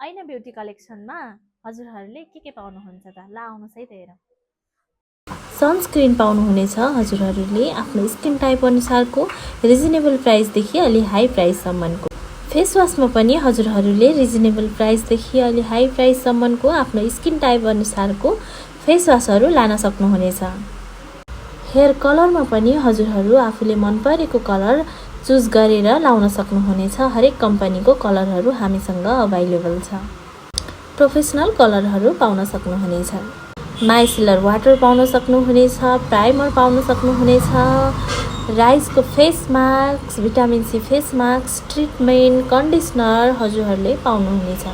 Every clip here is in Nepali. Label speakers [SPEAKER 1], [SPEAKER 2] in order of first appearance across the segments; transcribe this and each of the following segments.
[SPEAKER 1] ऐना ब्युटी कलेक्सनमा हजुरहरूले के पाउनुहुन्छ त? ल आउनुहोस् है त हेरौँ।
[SPEAKER 2] सनस्क्रिन पाउनुहुनेछ हजुरहरूले आफ्नो स्किन टाइप अनुसारको रिजनेबल प्राइसदेखि अलि हाई प्राइससम्मको। फेस वासमा पनि हजुरहरूले रिजनेबल प्राइसदेखि अलि हाई प्राइससम्मको आफ्नो स्किन टाइप अनुसारको फेस वासहरू लान सक्नुहुनेछ। हेयर कलरमा पनि हजुरहरू आफूले मन परेको कलर चुज गरेर लाउन सक्नुहुनेछ। हरेक कम्पनीको कलरहरू हामीसँग अभाइलेबल छ। प्रोफेसनल कलरहरू पाउन सक्नुहुनेछ। माइसिलर वाटर पाउन सक्नुहुनेछ, प्राइमर पाउन सक्नुहुनेछ, राइसको face mask, vitamin C face mask, treatment, conditioner हजुरहरूले पाउनुहुनेछ।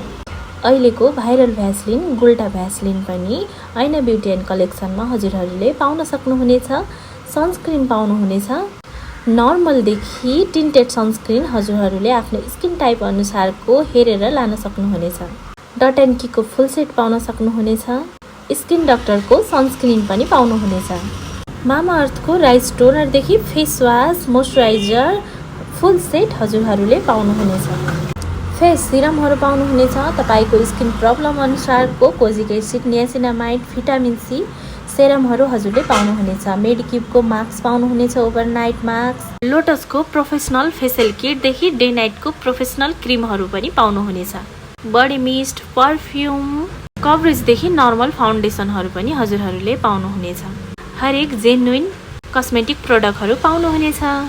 [SPEAKER 2] अहिलेको भाइरल भ्यासलिन गुल्टा भ्यासलिन पनि ऐना ब्युटी एन्ड कलेक्सनमा हजुरहरूले पाउन सक्नुहुनेछ। सनस्क्रिन पाउनुहुनेछ। नर्मलदेखि टिन्टेड सनस्क्रिन हजुरहरूले आफ्नो स्किन टाइप अनुसारको हेरेर लान सक्नुहुनेछ। डट एन्ड कीको फुल सेट पाउन सक्नुहुनेछ। स्किन डक्टरको सनस्क्रिन पनि पाउनुहुनेछ। मामा अर्थको राइस टोनरदेखि face wash, moisturiser full set हजुरहरूले पाउनुहुनेछ। फेस सिरमहरू पाउनुहुनेछ। तपाईँको स्किन प्रब्लम अनुसारको kojic acid, niacinamide, vitamin C सेरमहरू हजुरले पाउनुहुनेछ। मेडिकिपको मास्क पाउनुहुनेछ, ओभरनाइट मास्क, लोटसको प्रोफेसनल फेसियल किटदेखि डे नाइटको प्रोफेसनल क्रिमहरू पनि पाउनुहुनेछ। बडी मिस्ट, पर्फ्युम, कभरेजदेखि नर्मल फाउन्डेसनहरू पनि हजुरहरूले पाउनुहुनेछ। हरेक जेन्युइन कस्मेटिक प्रोडक्टहरू पाउनुहुनेछ।